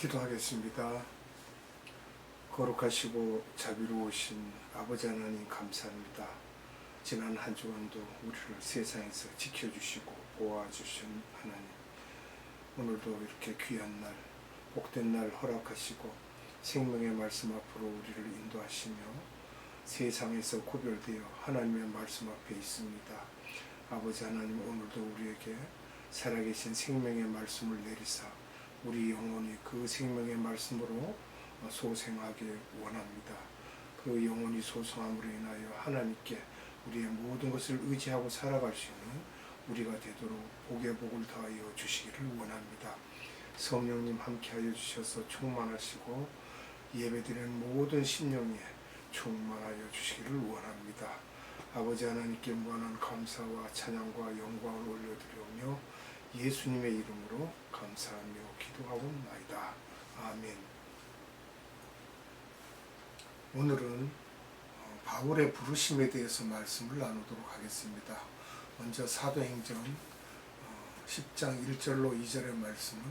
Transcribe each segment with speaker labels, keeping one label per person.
Speaker 1: 기도하겠습니다. 거룩하시고 자비로우신 아버지 하나님 감사합니다. 지난 한 주간도 우리를 세상에서 지켜주시고 보호해주신 하나님, 오늘도 이렇게 귀한 날, 복된 날 허락하시고 생명의 말씀 앞으로 우리를 인도하시며 세상에서 구별되어 하나님의 말씀 앞에 있습니다. 아버지 하나님, 오늘도 우리에게 살아계신 생명의 말씀을 내리사 우리 영혼이 그 생명의 말씀으로 소생하길 원합니다. 그 영혼이 소생함으로 인하여 하나님께 우리의 모든 것을 의지하고 살아갈 수 있는 우리가 되도록 복의 복을 더하여 주시기를 원합니다. 성령님 함께하여 주셔서 충만하시고 예배드리는 모든 심령에 충만하여 주시기를 원합니다. 아버지 하나님께 무한한 감사와 찬양과 영광을 올려드리며 예수님의 이름으로 감사하며 기도하옵나이다. 아멘. 오늘은 바울의 부르심에 대해서 말씀을 나누도록 하겠습니다. 먼저 사도행전 10장 1절로 2절의 말씀을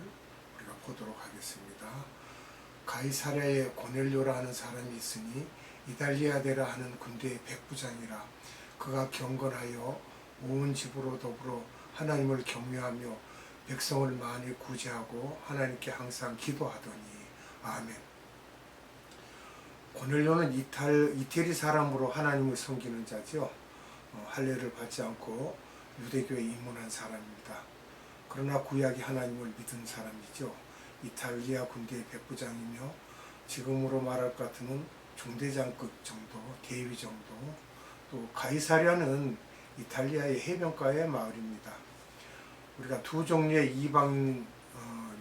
Speaker 1: 우리가 보도록 하겠습니다. 가이사랴에 고넬료라 하는 사람이 있으니 이달리아데라 하는 군대의 백부장이라. 그가 경건하여 온 집으로 더불어 하나님을 경외하며 백성을 많이 구제하고 하나님께 항상 기도하더니. 아멘. 고넬료는 이태리 사람으로 하나님을 섬기는 자죠. 할례를 받지 않고 유대교에 입문한 사람입니다. 그러나 구약의 하나님을 믿은 사람이죠. 이탈리아 군대의 백부장이며 지금으로 말할 것 같으면 중대장급 정도, 대위 정도. 또 가이사랴는 이탈리아의 해변가의 마을입니다. 우리가 두 종류의 이방인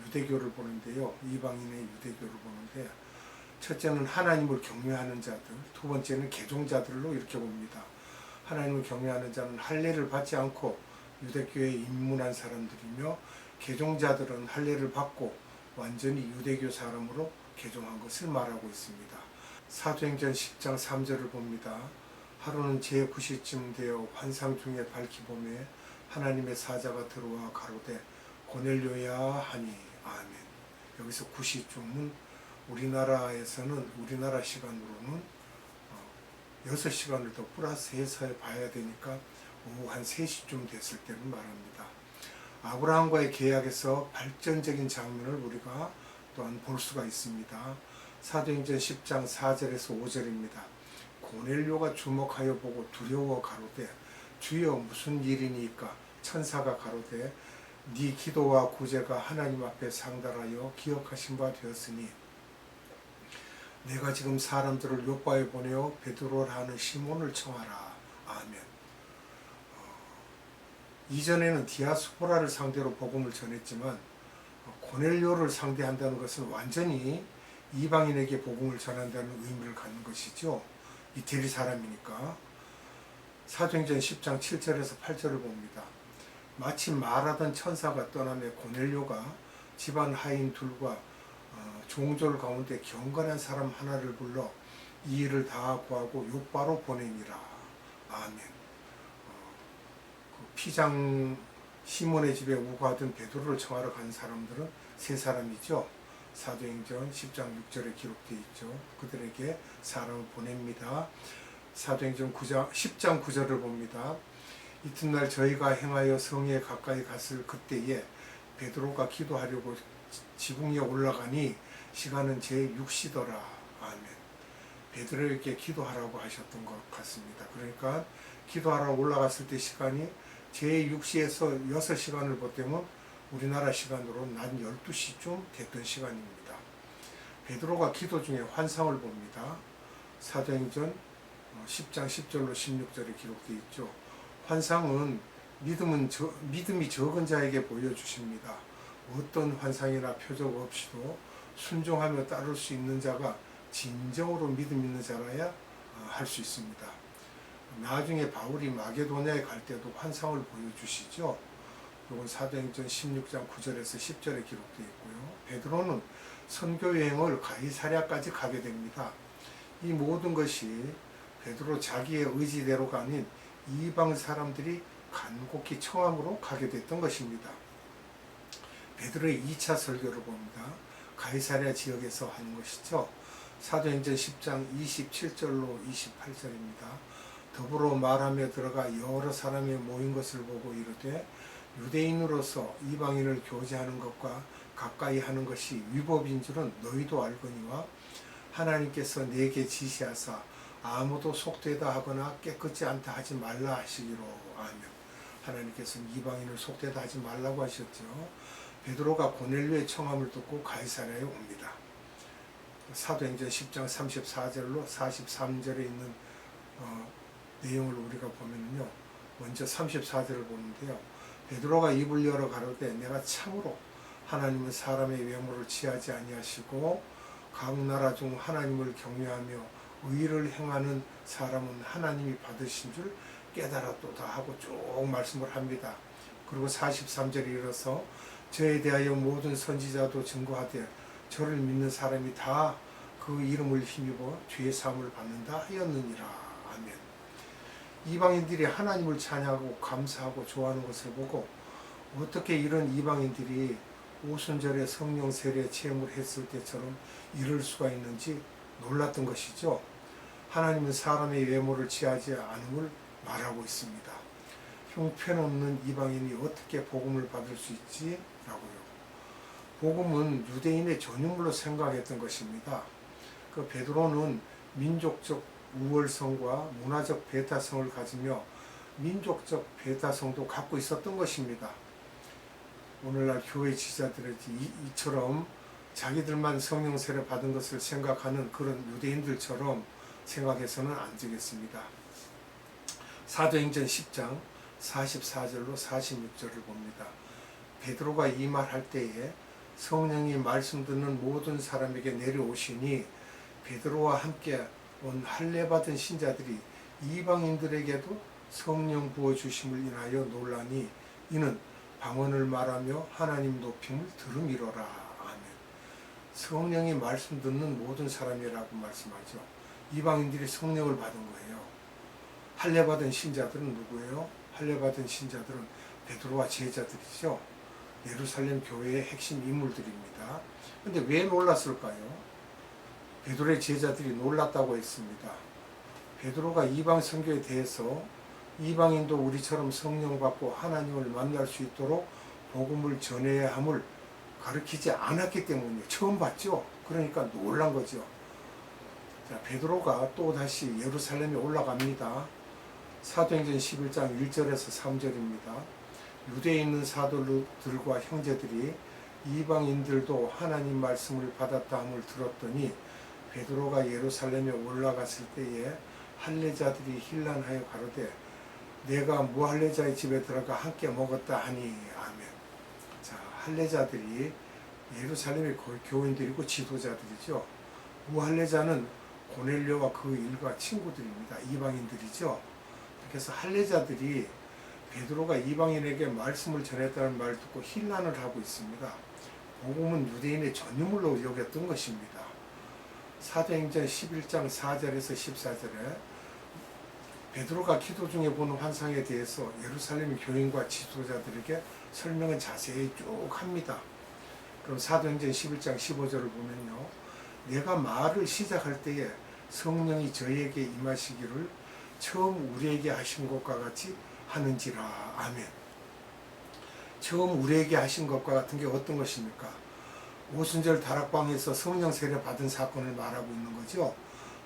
Speaker 1: 유대교를 보는데요. 이방인의 유대교를 보는데, 첫째는 하나님을 경외하는 자들, 두 번째는 개종자들로 이렇게 봅니다. 하나님을 경외하는 자는 할례를 받지 않고 유대교에 입문한 사람들이며, 개종자들은 할례를 받고 완전히 유대교 사람으로 개종한 것을 말하고 있습니다. 사도행전 10장 3절을 봅니다. 하루는 제9시쯤 되어 환상 중에 밝히 보매 하나님의 사자가 들어와 가로되 고넬료야 하니. 아멘. 여기서 9시쯤은 우리나라에서는 우리나라 시간으로는 6시간을 더 플러스해서 봐야 되니까 오후 한 3시쯤 됐을 때를 말합니다. 아브라함과의 계약에서 발전적인 장면을 우리가 또한 볼 수가 있습니다. 사도행전 10장 4절에서 5절입니다. 고넬료가 주목하여 보고 두려워 가로되 주여 무슨 일이니까? 천사가 가로되 네 기도와 구제가 하나님 앞에 상달하여 기억하신 바 되었으니 내가 지금 사람들을 요바에 보내어 베드로라 하는 시몬을 청하라. 아멘. 이전에는 디아스포라를 상대로 복음을 전했지만 고넬료를 상대한다는 것은 완전히 이방인에게 복음을 전한다는 의미를 갖는 것이죠. 이태리 사람이니까. 사도행전 10장 7절에서 8절을 봅니다. 마치 말하던 천사가 떠나며 고넬료가 집안 하인 둘과 종졸 가운데 경건한 사람 하나를 불러 이 일을 다 구하고 요바로 보내니라. 아멘. 그 피장 시몬의 집에 우거하던 베드로를 청하러 간 사람들은 세 사람이죠. 사도행전 10장 6절에 기록되어 있죠. 그들에게 사람을 보냅니다. 사도행전 10장 9절을 봅니다. 이튿날 저희가 행하여 성에 가까이 갔을 그때에 베드로가 기도하려고 지붕에 올라가니 시간은 제6시더라. 아멘. 베드로에게 기도하라고 하셨던 것 같습니다. 그러니까 기도하라고 올라갔을 때 시간이 제6시에서 6시간을 보태면 우리나라 시간으로 낮 12시쯤 됐던 시간입니다. 베드로가 기도 중에 환상을 봅니다. 사도행전 10장 10절로 16절에 기록되어 있죠. 환상은 믿음이 적은 자에게 보여주십니다. 어떤 환상이나 표적 없이도 순종하며 따를 수 있는 자가 진정으로 믿음 있는 자라야 할 수 있습니다. 나중에 바울이 마게도냐에 갈 때도 환상을 보여주시죠. 이건 사도행전 16장 9절에서 10절에 기록되어 있고요. 베드로는 선교 여행을 가이사랴까지 가게 됩니다. 이 모든 것이 베드로 자기의 의지대로가 아닌 이방 사람들이 간곡히 청함으로 가게 됐던 것입니다. 베드로의 2차 설교를 봅니다. 가이사랴 지역에서 하는 것이죠. 사도행전 10장 27절로 28절입니다. 더불어 말하며 들어가 여러 사람이 모인 것을 보고 이르되 유대인으로서 이방인을 교제하는 것과 가까이 하는 것이 위법인 줄은 너희도 알거니와 하나님께서 내게 지시하사 아무도 속되다 하거나 깨끗지 않다 하지 말라 하시기로. 아멘. 하나님께서는 이방인을 속되다 하지 말라고 하셨죠. 베드로가 고넬료의 청함을 듣고 가이사랴에 옵니다. 사도행전 10장 34절로 43절에 있는 내용을 우리가 보면요, 먼저 34절을 보는데요. 베드로가 입을 열어 가로되 내가 참으로 하나님은 사람의 외모를 취하지 아니하시고 각 나라 중 하나님을 경외하며 의를 행하는 사람은 하나님이 받으신 줄 깨달았도다 하고 쭉 말씀을 합니다. 그리고 43절에 이르러서 저에 대하여 모든 선지자도 증거하되 저를 믿는 사람이 다 그 이름을 힘입어 죄 사함을 받는다 하였느니라. 아멘. 이방인들이 하나님을 찬양하고 감사하고 좋아하는 것을 보고 어떻게 이런 이방인들이 오순절에 성령 세례 체험을 했을 때처럼 이럴 수가 있는지 놀랐던 것이죠. 하나님은 사람의 외모를 취하지 않음을 말하고 있습니다. 형편없는 이방인이 어떻게 복음을 받을 수 있지? 라고요. 복음은 유대인의 전유물로 생각했던 것입니다. 그 베드로는 민족적 우월성과 문화적 배타성을 가지며 민족적 배타성도 갖고 있었던 것입니다. 오늘날 교회 지자들이 이처럼 자기들만 성령 세례 받은 것을 생각하는 그런 유대인들처럼 생각해서는 안 되겠습니다. 사도행전 10장 44절로 46절을 봅니다. 베드로가 이 말할 때에 성령이 말씀 듣는 모든 사람에게 내려오시니 베드로와 함께 온 할례 받은 신자들이 이방인들에게도 성령 부어주심을 인하여 놀라니 이는 방언을 말하며 하나님 높임을 들음이로라. 아멘. 성령이 말씀 듣는 모든 사람이라고 말씀하죠. 이방인들이 성령을 받은 거예요. 할례 받은 신자들은 누구예요? 할례 받은 신자들은 베드로와 제자들이죠. 예루살렘 교회의 핵심 인물들입니다. 그런데 왜 놀랐을까요? 베드로의 제자들이 놀랐다고 했습니다. 베드로가 이방 선교에 대해서 이방인도 우리처럼 성령 받고 하나님을 만날 수 있도록 복음을 전해야 함을 가르치지 않았기 때문에 처음 봤죠. 그러니까 놀란 거죠. 자, 베드로가 또 다시 예루살렘에 올라갑니다. 사도행전 11장 1절에서 3절입니다. 유대에 있는 사도들과 형제들이 이방인들도 하나님 말씀을 받았다 함을 들었더니 베드로가 예루살렘에 올라갔을 때에 할례자들이 힐난하여 가로되 내가 무할례자의 집에 들어가 함께 먹었다 하니. 아멘. 자, 할례자들이 예루살렘의 교인들이고 지도자들이죠. 무할례자는 고넬료와 그 일가 친구들입니다. 이방인들이죠. 그래서 할례자들이 베드로가 이방인에게 말씀을 전했다는 말을 듣고 힐난을 하고 있습니다. 복음은 유대인의 전유물로 여겼던 것입니다. 사도행전 11장 4절에서 14절에 베드로가 기도 중에 보는 환상에 대해서 예루살렘 교인과 지도자들에게 설명은 자세히 쭉 합니다. 그럼 사도행전 11장 15절을 보면요. 내가 말을 시작할 때에 성령이 저희에게 임하시기를 처음 우리에게 하신 것과 같이 하는지라. 아멘. 처음 우리에게 하신 것과 같은 게 어떤 것입니까? 오순절 다락방에서 성령 세례 받은 사건을 말하고 있는 거죠.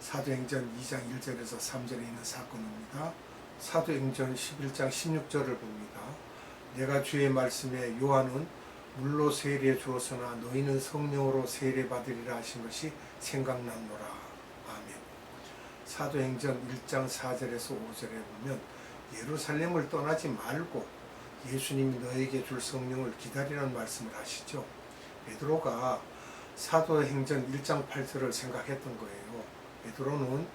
Speaker 1: 사도행전 2장 1절에서 3절에 있는 사건입니다. 사도행전 11장 16절을 봅니다. 내가 주의 말씀에 요한은 물로 세례 주었으나 너희는 성령으로 세례 받으리라 하신 것이 생각났노라. 아멘. 사도행전 1장 4절에서 5절에 보면 예루살렘을 떠나지 말고 예수님이 너에게 줄 성령을 기다리라는 말씀을 하시죠. 베드로가 사도행전 1장 8절을 생각했던 거예요. 베드로는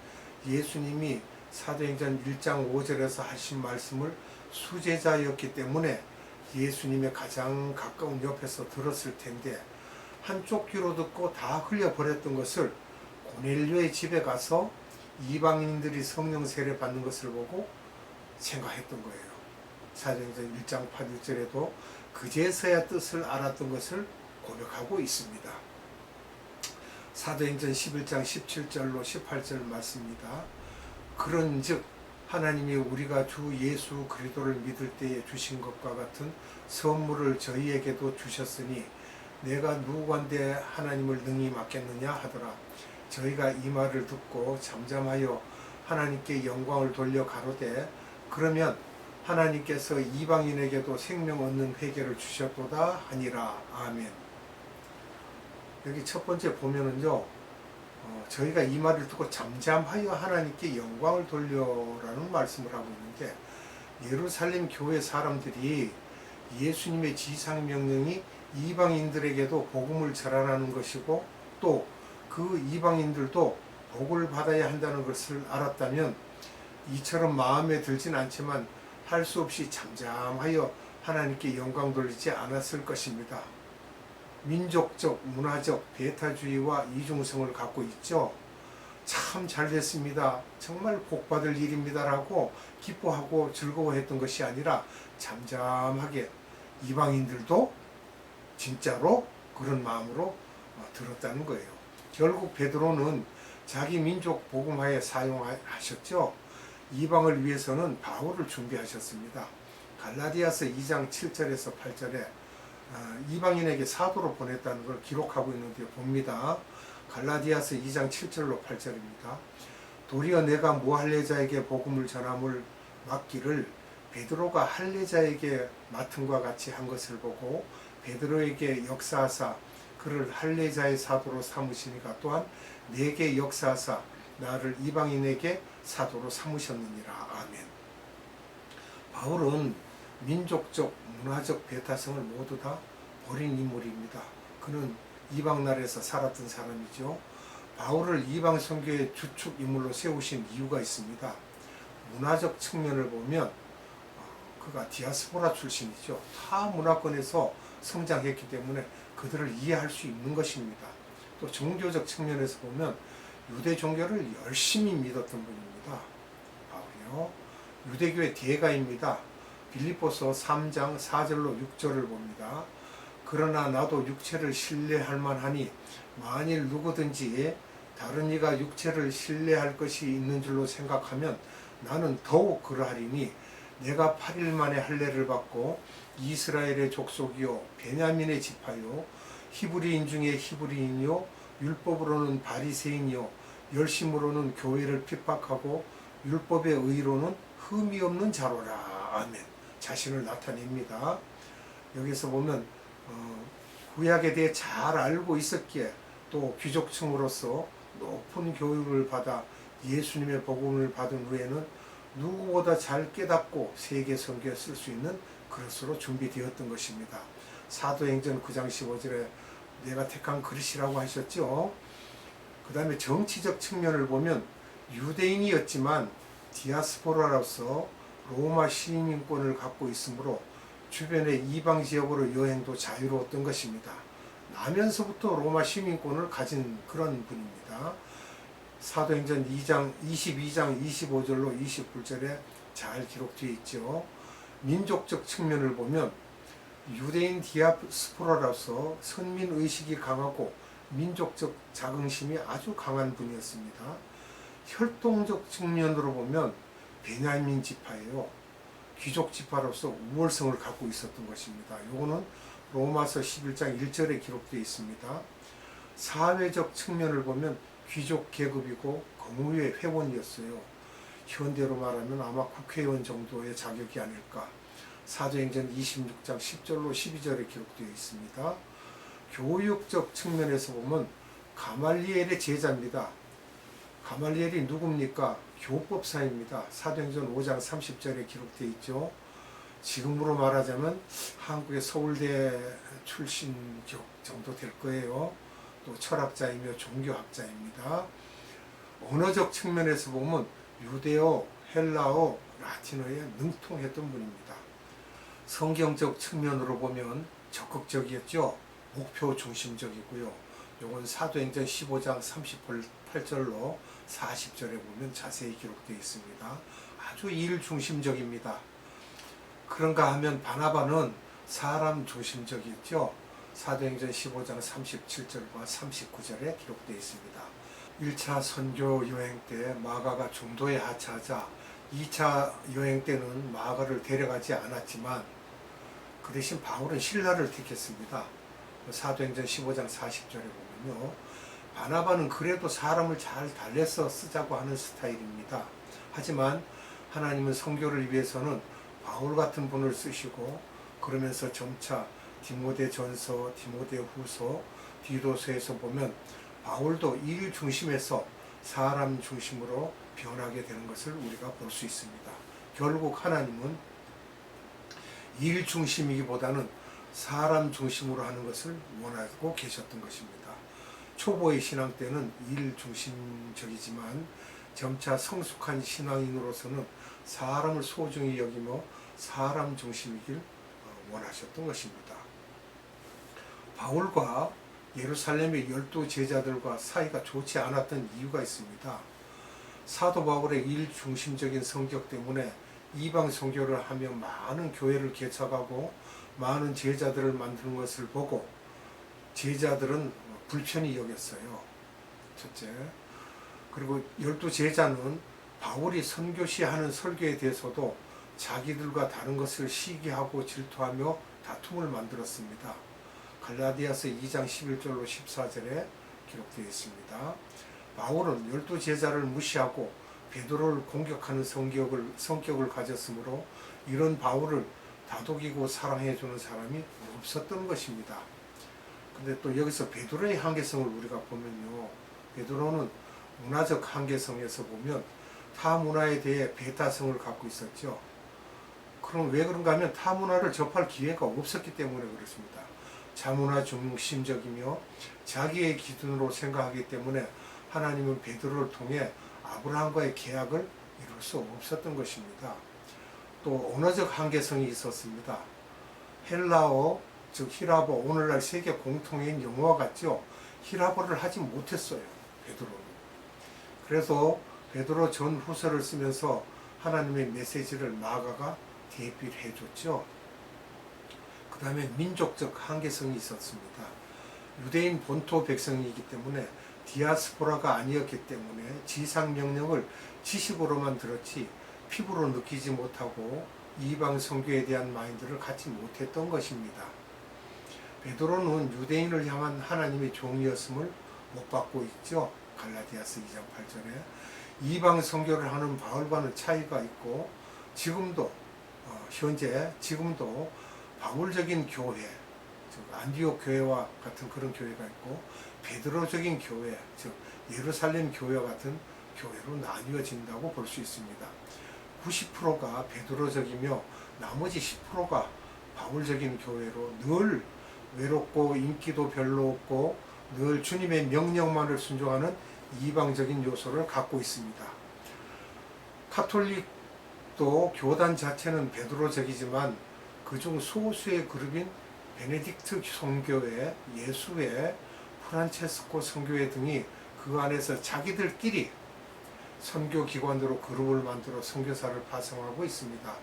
Speaker 1: 예수님이 사도행전 1장 5절에서 하신 말씀을 수제자였기 때문에 예수님의 가장 가까운 옆에서 들었을 텐데 한쪽 귀로 듣고 다 흘려버렸던 것을 고넬료의 집에 가서 이방인들이 성령 세례 받는 것을 보고 생각했던 거예요. 사도행전 1장 8절에도 그제서야 뜻을 알았던 것을 고백하고 있습니다. 사도행전 11장 17절로 18절 말씀입니다. 그런즉 하나님이 우리가 주 예수 그리스도를 믿을 때에 주신 것과 같은 선물을 저희에게도 주셨으니 내가 누구간데 하나님을 능히 맡겠느냐 하더라. 저희가 이 말을 듣고 잠잠하여 하나님께 영광을 돌려 가로되 그러면 하나님께서 이방인에게도 생명 얻는 회개를 주셨도다 하니라. 아멘. 여기 첫 번째 보면은요, 저희가 이 말을 듣고 잠잠하여 하나님께 영광을 돌려라는 말씀을 하고 있는데, 예루살렘 교회 사람들이 예수님의 지상명령이 이방인들에게도 복음을 전하라는 것이고 또 그 이방인들도 복을 받아야 한다는 것을 알았다면 이처럼 마음에 들진 않지만 할 수 없이 잠잠하여 하나님께 영광 돌리지 않았을 것입니다. 민족적, 문화적 배타주의와 이중성을 갖고 있죠. 참 잘됐습니다. 정말 복받을 일입니다라고 기뻐하고 즐거워했던 것이 아니라 잠잠하게 이방인들도 진짜로 그런 마음으로 들었다는 거예요. 결국 베드로는 자기 민족 복음화에 사용하셨죠. 이방을 위해서는 바울을 준비하셨습니다. 갈라디아서 2장 7절에서 8절에 이방인에게 사도로 보냈다는 걸 기록하고 있는데 봅니다. 갈라디아서 2장 7절로 8절입니다. 도리어 내가 무할례자에게 복음을 전함을 맡기를 베드로가 할례자에게 맡음과 같이 한 것을 보고 베드로에게 역사하사 그를 할례자의 사도로 삼으시니까 또한 내게 역사하사 나를 이방인에게 사도로 삼으셨느니라. 아멘. 바울은 민족적, 문화적 배타성을 모두 다 버린 인물입니다. 그는 이방 나라에서 살았던 사람이죠. 바울을 이방 선교의 주축 인물로 세우신 이유가 있습니다. 문화적 측면을 보면 그가 디아스포라 출신이죠. 타 문화권에서 성장했기 때문에 그들을 이해할 수 있는 것입니다. 또 종교적 측면에서 보면 유대 종교를 열심히 믿었던 분입니다. 바울이요. 유대교의 대가입니다. 빌립보서 3장 4절로 6절을 봅니다. 그러나 나도 육체를 신뢰할 만하니 만일 누구든지 다른 이가 육체를 신뢰할 것이 있는 줄로 생각하면 나는 더욱 그러하리니 내가 8일 만에 할례를 받고 이스라엘의 족속이요 베냐민의 지파요 히브리인 중에 히브리인이요 율법으로는 바리새인이요 열심으로는 교회를 핍박하고 율법의 의로는 흠이 없는 자로라. 아멘. 자신을 나타냅니다. 여기서 보면 구약에 대해 잘 알고 있었기에 또 귀족층으로서 높은 교육을 받아 예수님의 복음을 받은 후에는 누구보다 잘 깨닫고 세계 선교에 쓸 수 있는 그릇으로 준비되었던 것입니다. 사도행전 9장 15절에 내가 택한 그릇이라고 하셨죠. 그 다음에 정치적 측면을 보면 유대인이었지만 디아스포라로서 로마 시민권을 갖고 있으므로 주변의 이방 지역으로 여행도 자유로웠던 것입니다. 나면서부터 로마 시민권을 가진 그런 분입니다. 사도행전 22장 25절로 29절에 잘 기록되어 있죠. 민족적 측면을 보면 유대인 디아스포라로서 선민의식이 강하고 민족적 자긍심이 아주 강한 분이었습니다. 혈통적 측면으로 보면 베냐민 지파예요. 귀족 지파로서 우월성을 갖고 있었던 것입니다. 요거는 로마서 11장 1절에 기록되어 있습니다. 사회적 측면을 보면 귀족 계급이고 공의회 회원이었어요. 현대로 말하면 아마 국회의원 정도의 자격이 아닐까. 사도행전 26장 10절로 12절에 기록되어 있습니다. 교육적 측면에서 보면 가말리엘의 제자입니다. 가말리엘이 누굽니까? 교법사입니다. 사도행전 5장 30절에 기록되어 있죠. 지금으로 말하자면 한국의 서울대 출신 정도 될 거예요. 또 철학자이며 종교학자입니다. 언어적 측면에서 보면 유대어, 헬라어, 라틴어에 능통했던 분입니다. 성경적 측면으로 보면 적극적이었죠. 목표 중심적이고요. 요건 사도행전 15장 38절로 40절에 보면 자세히 기록되어 있습니다. 아주 일 중심적입니다. 그런가 하면 바나바는 사람 중심적이었죠. 사도행전 15장 37절과 39절에 기록되어 있습니다. 1차 선교 여행 때 마가가 중도에 하차하자 2차 여행 때는 마가를 데려가지 않았지만 그 대신 바울은 실라를 택했습니다. 사도행전 15장 40절에 보면요. 바나바는 그래도 사람을 잘 달래서 쓰자고 하는 스타일입니다. 하지만 하나님은 선교를 위해서는 바울 같은 분을 쓰시고 그러면서 점차 디모데전서, 디모데후서, 디도서에서 보면 바울도 일 중심에서 사람 중심으로 변하게 되는 것을 우리가 볼 수 있습니다. 결국 하나님은 일 중심이기보다는 사람 중심으로 하는 것을 원하고 계셨던 것입니다. 초보의 신앙 때는 일 중심적이지만 점차 성숙한 신앙인으로서는 사람을 소중히 여기며 사람 중심이길 원하셨던 것입니다. 바울과 예루살렘의 12 제자들과 사이가 좋지 않았던 이유가 있습니다. 사도 바울의 일 중심적인 성격 때문에 이방 선교를 하며 많은 교회를 개척하고 많은 제자들을 만드는 것을 보고 제자들은 불편히 여겼어요. 첫째. 그리고 12 제자는 바울이 선교시 하는 설교에 대해서도 자기들과 다른 것을 시기하고 질투하며 다툼을 만들었습니다. 갈라디아서 2장 11절로 14절에 기록되어 있습니다. 바울은 12 제자를 무시하고 베드로를 공격하는 성격을 가졌으므로 이런 바울을 다독이고 사랑해주는 사람이 없었던 것입니다. 근데 또 여기서 베드로의 한계성을 우리가 보면요. 베드로는 문화적 한계성에서 보면 타 문화에 대해 배타성을 갖고 있었죠. 그럼 왜 그런가 하면 타 문화를 접할 기회가 없었기 때문에 그렇습니다. 자문화 중심적이며 자기의 기준으로 생각하기 때문에 하나님은 베드로를 통해 아브라함과의 계약을 이룰 수 없었던 것입니다. 또 언어적 한계성이 있었습니다. 헬라어, 즉 히라보, 오늘날 세계 공통인 영어와 같죠. 히라보를 하지 못했어요. 베드로는. 그래서 베드로 전후서를 쓰면서 하나님의 메시지를 마가가 대비를 해줬죠. 그 다음에 민족적 한계성이 있었습니다. 유대인 본토 백성이기 때문에 디아스포라가 아니었기 때문에 지상명령을 지식으로만 들었지 피부로 느끼지 못하고 이방 선교에 대한 마인드를 갖지 못했던 것입니다. 베드로는 유대인을 향한 하나님의 종이었음을 못 받고 있죠. 갈라디아서 2장 8절에 이방 선교를 하는 바울과는 차이가 있고 지금도 바울적인 교회, 즉 안디옥 교회와 같은 그런 교회가 있고 베드로적인 교회, 즉 예루살렘 교회와 같은 교회로 나뉘어진다고 볼 수 있습니다. 90%가 베드로적이며 나머지 10%가 바울적인 교회로 늘 외롭고 인기도 별로 없고 늘 주님의 명령만을 순종하는 이방적인 요소를 갖고 있습니다. 카톨릭도 교단 자체는 베드로적이지만 그중 소수의 그룹인 베네딕트 성교회, 예수회, 프란체스코 성교회 등이 그 안에서 자기들끼리 선교기관으로 그룹을 만들어 선교사를 파송하고 있습니다.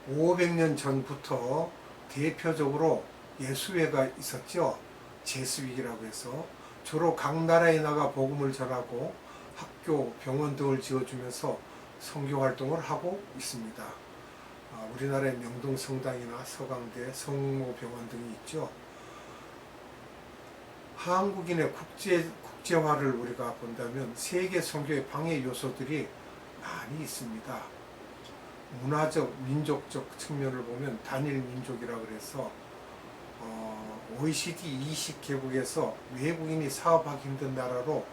Speaker 1: 500년 전부터 대표적으로 예수회가 있었죠. 제스윅이라고 해서 주로 각 나라에 나가 복음을 전하고 학교, 병원 등을 지어주면서 선교활동을 하고 있습니다. 우리나라의 명동성당이나 서강대, 성모병원 등이 있죠. 한국인의 국제화를 우리가 본다면 세계 선교의 방해 요소들이 많이 있습니다. 문화적, 민족적 측면을 보면 단일 민족이라고 그래서 OECD 20개국에서 외국인이 사업하기 힘든 나라로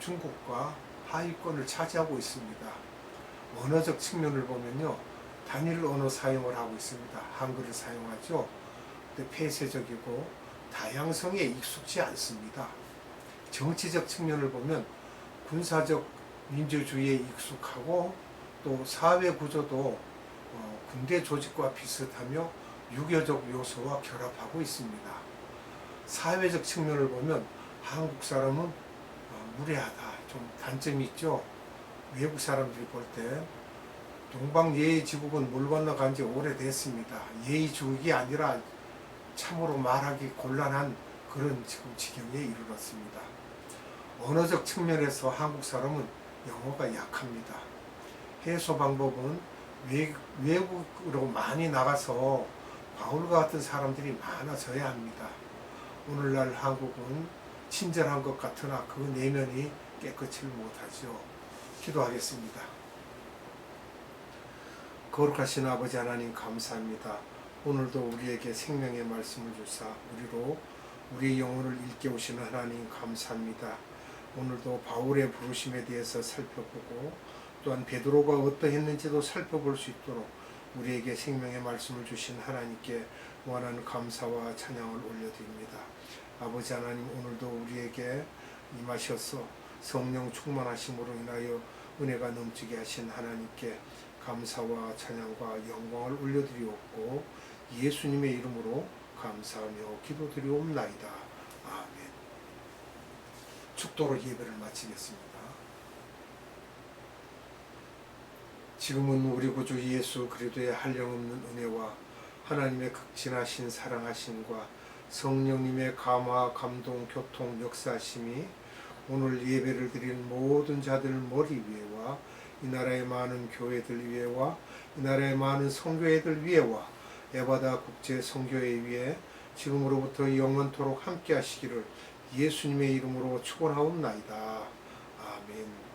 Speaker 1: 중국과 하위권을 차지하고 있습니다. 언어적 측면을 보면요. 단일 언어 사용을 하고 있습니다. 한글을 사용하죠. 근데 폐쇄적이고 다양성에 익숙지 않습니다. 정치적 측면을 보면 군사적 민주주의에 익숙하고 또 사회 구조도 군대 조직과 비슷하며 유교적 요소와 결합하고 있습니다. 사회적 측면을 보면 한국 사람은 무례하다. 좀 단점이 있죠. 외국 사람들이 볼 때 동방 예의지국은 물 건너간 지 오래됐습니다. 예의주국이 아니라 참으로 말하기 곤란한 그런 지금 지경에 이르렀습니다. 언어적 측면에서 한국 사람은 영어가 약합니다. 해소 방법은 외국으로 많이 나가서 바울과 같은 사람들이 많아져야 합니다. 오늘날 한국은 친절한 것 같으나 그 내면이 깨끗이 못하죠. 기도하겠습니다. 거룩하신 아버지 하나님 감사합니다. 오늘도 우리에게 생명의 말씀을 주사 우리로 우리의 영혼을 일깨우시는 하나님 감사합니다. 오늘도 바울의 부르심에 대해서 살펴보고 또한 베드로가 어떠했는지도 살펴볼 수 있도록 우리에게 생명의 말씀을 주신 하나님께 무한한 감사와 찬양을 올려드립니다. 아버지 하나님 오늘도 우리에게 임하셔서 성령 충만하심으로 인하여 은혜가 넘치게 하신 하나님께 감사와 찬양과 영광을 올려드리옵고 예수님의 이름으로 감사하며 기도드리옵나이다. 아멘. 축도로 예배를 마치겠습니다. 지금은 우리 구주 예수 그리스도의 한량없는 은혜와 하나님의 극진하신 사랑하심과 성령님의 감화, 감동, 교통, 역사하심이 오늘 예배를 드린 모든 자들 머리 위에와 이 나라의 많은 교회들 위에와 이 나라의 많은 선교회들 위에와 에바다 국제 선교회 위에 지금으로부터 영원토록 함께 하시기를 예수님의 이름으로 축원하옵나이다. 아멘.